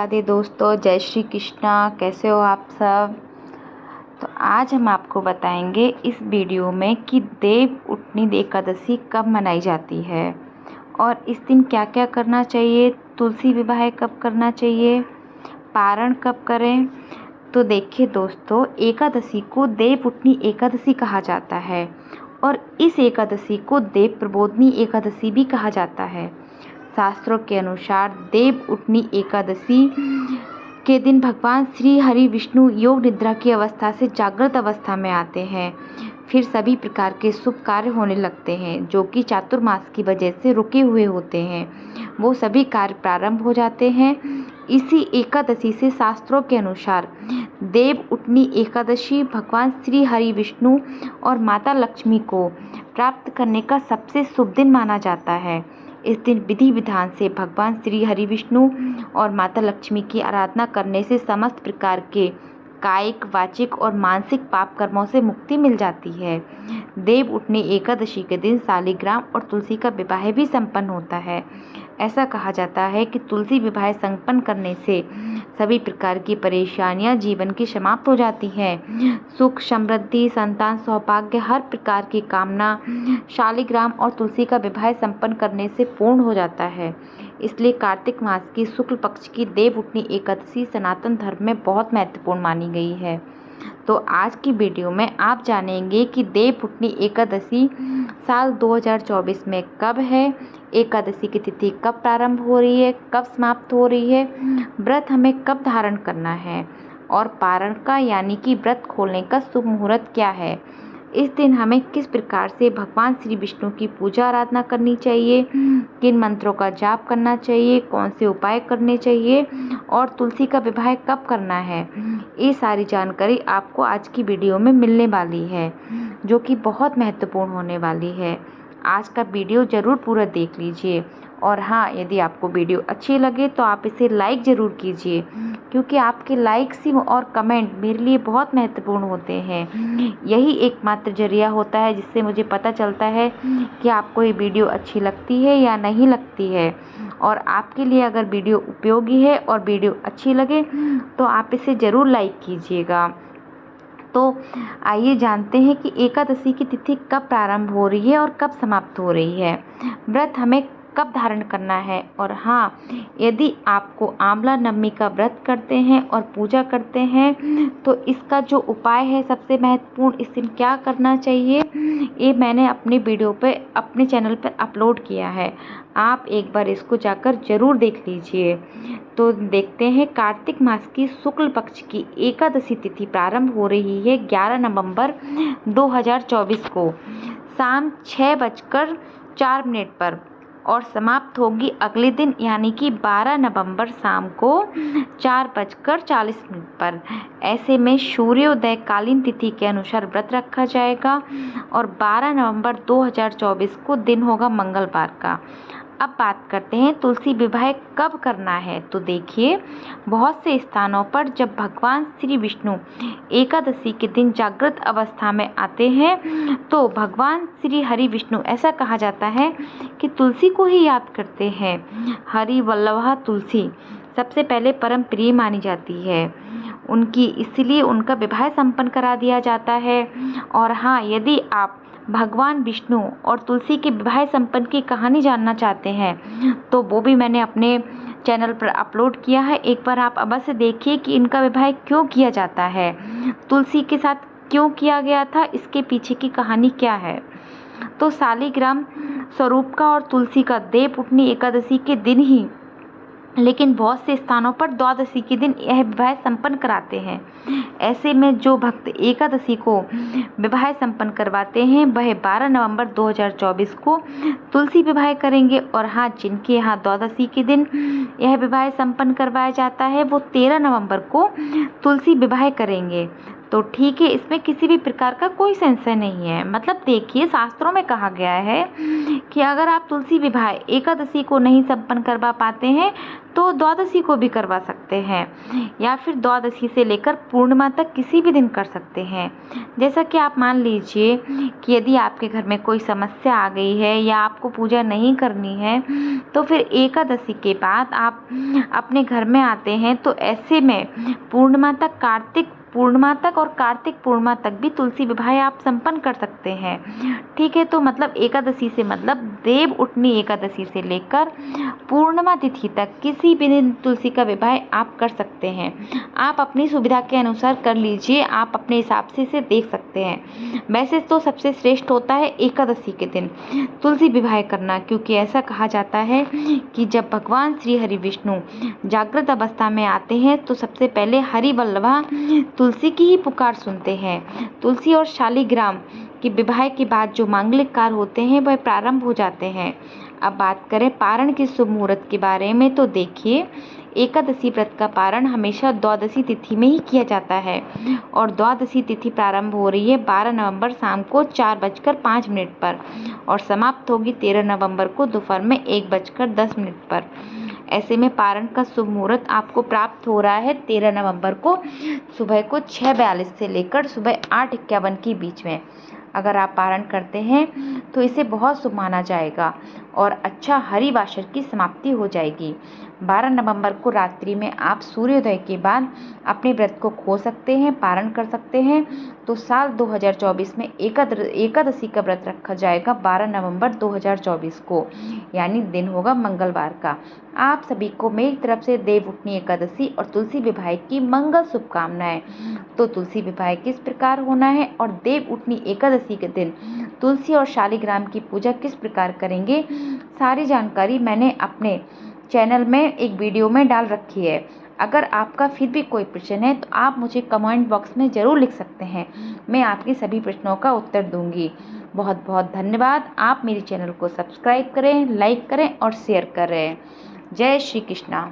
राधे दोस्तों, जय श्री कृष्णा। कैसे हो आप सब। तो आज हम आपको बताएंगे इस वीडियो में कि देव उठनी एकादशी कब मनाई जाती है और इस दिन क्या क्या करना चाहिए, तुलसी विवाह कब करना चाहिए, पारण कब करें। तो देखिए दोस्तों, एकादशी को देव उठनी एकादशी कहा जाता है और इस एकादशी को देव प्रबोधनी एकादशी भी कहा जाता है। शास्त्रों के अनुसार देव उठनी एकादशी के दिन भगवान श्री हरि विष्णु योग निद्रा की अवस्था से जागृत अवस्था में आते हैं। फिर सभी प्रकार के शुभ कार्य होने लगते हैं जो कि चातुर्मास की वजह से रुके हुए होते हैं, वो सभी कार्य प्रारंभ हो जाते हैं। इसी एकादशी से शास्त्रों के अनुसार देव उठनी एकादशी भगवान श्री हरि विष्णु और माता लक्ष्मी को प्राप्त करने का सबसे शुभ दिन माना जाता है। इस दिन विधि विधान से भगवान श्री हरि विष्णु और माता लक्ष्मी की आराधना करने से समस्त प्रकार के कायिक, वाचिक और मानसिक पाप कर्मों से मुक्ति मिल जाती है। देव उठनी एकादशी के दिन शालिग्राम और तुलसी का विवाह भी संपन्न होता है। ऐसा कहा जाता है कि तुलसी विवाह संपन्न करने से सभी प्रकार की परेशानियां जीवन की समाप्त हो जाती हैं। सुख, समृद्धि, संतान, सौभाग्य, हर प्रकार की कामना शालिग्राम और तुलसी का विवाह संपन्न करने से पूर्ण हो जाता है। इसलिए कार्तिक मास की शुक्ल पक्ष की देव उठनी एकादशी सनातन धर्म में बहुत महत्वपूर्ण मानी गई है। तो आज की वीडियो में आप जानेंगे कि देव उठनी एकादशी साल 2024 में कब है, एकादशी की तिथि कब प्रारंभ हो रही है, कब समाप्त हो रही है, व्रत हमें कब धारण करना है और पारण का यानी कि व्रत खोलने का शुभ मुहूर्त क्या है। इस दिन हमें किस प्रकार से भगवान श्री विष्णु की पूजा आराधना करनी चाहिए, किन मंत्रों का जाप करना चाहिए, कौन से उपाय करने चाहिए और तुलसी का विवाह कब करना है, ये सारी जानकारी आपको आज की वीडियो में मिलने वाली है जो कि बहुत महत्वपूर्ण होने वाली है। आज का वीडियो ज़रूर पूरा देख लीजिए और हाँ, यदि आपको वीडियो अच्छी लगे तो आप इसे लाइक ज़रूर कीजिए क्योंकि आपके लाइक्स और कमेंट मेरे लिए बहुत महत्वपूर्ण होते हैं। यही एकमात्र जरिया होता है जिससे मुझे पता चलता है कि आपको ये वीडियो अच्छी लगती है या नहीं लगती है। और आपके लिए अगर वीडियो उपयोगी है और वीडियो अच्छी लगे तो आप इसे ज़रूर लाइक कीजिएगा। तो आइए जानते हैं कि एकादशी की तिथि कब प्रारंभ हो रही है और कब समाप्त हो रही है, व्रत हमें कब धारण करना है। और हाँ, यदि आपको आंवला नवमी का व्रत करते हैं और पूजा करते हैं तो इसका जो उपाय है सबसे महत्वपूर्ण, इस दिन क्या करना चाहिए, ये मैंने अपने वीडियो पे अपने चैनल पर अपलोड किया है। आप एक बार इसको जाकर ज़रूर देख लीजिए। तो देखते हैं, कार्तिक मास की शुक्ल पक्ष की एकादशी तिथि प्रारंभ हो रही है 11 नवंबर 2024 को शाम 6:04 पर और समाप्त होगी अगले दिन यानी कि 12 नवंबर शाम को 4:40 पर। ऐसे में सूर्योदय कालीन तिथि के अनुसार व्रत रखा जाएगा और 12 नवंबर 2024 को दिन होगा मंगलवार का। अब बात करते हैं तुलसी विवाह कब करना है। तो देखिए, बहुत से स्थानों पर जब भगवान श्री विष्णु एकादशी के दिन जागृत अवस्था में आते हैं तो भगवान श्री हरि विष्णु, ऐसा कहा जाता है कि तुलसी को ही याद करते हैं। हरि वल्लभा तुलसी सबसे पहले परम प्रिय मानी जाती है उनकी, इसलिए उनका विवाह संपन्न करा दिया जाता है। और हाँ, यदि आप भगवान विष्णु और तुलसी के विवाह संपन्न की कहानी जानना चाहते हैं तो वो भी मैंने अपने चैनल पर अपलोड किया है। एक बार आप अवश्य देखिए कि इनका विवाह क्यों किया जाता है, तुलसी के साथ क्यों किया गया था, इसके पीछे की कहानी क्या है। तो शालिग्राम स्वरूप का और तुलसी का देव उठनी एकादशी के दिन ही, लेकिन बहुत से स्थानों पर द्वादशी के दिन यह विवाह संपन्न कराते हैं। ऐसे में जो भक्त एकादशी को विवाह संपन्न करवाते हैं वह 12 नवंबर 2024 को तुलसी विवाह करेंगे। और हाँ, जिनके यहाँ द्वादशी के दिन यह विवाह संपन्न करवाया जाता है वो 13 नवंबर को तुलसी विवाह करेंगे। तो ठीक है, इसमें किसी भी प्रकार का कोई संशय नहीं है। मतलब देखिए, शास्त्रों में कहा गया है कि अगर आप तुलसी विवाह एकादशी को नहीं संपन्न करवा पाते हैं तो द्वादशी को भी करवा सकते हैं, या फिर द्वादशी से लेकर पूर्णिमा तक किसी भी दिन कर सकते हैं। जैसा कि आप मान लीजिए कि यदि आपके घर में कोई समस्या आ गई है या आपको पूजा नहीं करनी है, तो फिर एकादशी के बाद आप अपने घर में आते हैं, तो ऐसे में पूर्णिमा तक, कार्तिक पूर्णिमा तक और कार्तिक पूर्णिमा तक भी तुलसी विवाह आप संपन्न कर सकते हैं। ठीक है, तो मतलब एकादशी से मतलब देव उठनी एकादशी से लेकर पूर्णिमा तिथि तक किसी भी दिन तुलसी का विवाह आप कर सकते हैं। आप अपनी सुविधा के अनुसार कर लीजिए, आप अपने हिसाब से इसे देख सकते हैं। वैसे तो सबसे श्रेष्ठ होता है एकादशी के दिन तुलसी विवाह करना, क्योंकि ऐसा कहा जाता है कि जब भगवान श्री हरि विष्णु जागृत अवस्था में आते हैं तो सबसे पहले हरि वल्लभा तुलसी की ही पुकार सुनते हैं। तुलसी और शालिग्राम के विवाह के बाद जो मांगलिक कार्य होते हैं वह प्रारंभ हो जाते हैं। अब बात करें पारण के शुभ मुहूर्त के बारे में, तो देखिए एकादशी व्रत का पारण हमेशा द्वादशी तिथि में ही किया जाता है, और द्वादशी तिथि प्रारंभ हो रही है 12 नवंबर शाम को 4:05 पर और समाप्त होगी 13 नवंबर को दोपहर में 1:10 पर। ऐसे में पारण का शुभ मुहूर्त आपको प्राप्त हो रहा है 13 नवंबर को सुबह को 6:42 से लेकर सुबह 8:51 के बीच में। अगर आप पारण करते हैं तो इसे बहुत शुभ माना जाएगा और अच्छा हरिवासर की समाप्ति हो जाएगी। 12 नवंबर को रात्रि में आप सूर्योदय के बाद अपने व्रत को खो सकते हैं, पारण कर सकते हैं। तो साल 2024 में एकादशी का व्रत रखा जाएगा 12 नवंबर 2024 को, यानी दिन होगा मंगलवार का। आप सभी को मेरी तरफ से देव उठनी एकादशी और तुलसी विवाह की मंगल शुभकामनाएं। तो तुलसी विवाह किस प्रकार होना है और देव उठनी एकादशी के दिन तुलसी और शालिग्राम की पूजा किस प्रकार करेंगे, सारी जानकारी मैंने अपने चैनल में एक वीडियो में डाल रखी है। अगर आपका फिर भी कोई प्रश्न है तो आप मुझे कमेंट बॉक्स में ज़रूर लिख सकते हैं, मैं आपके सभी प्रश्नों का उत्तर दूंगी। बहुत बहुत धन्यवाद। आप मेरे चैनल को सब्सक्राइब करें, लाइक करें और शेयर करें। जय श्री कृष्णा।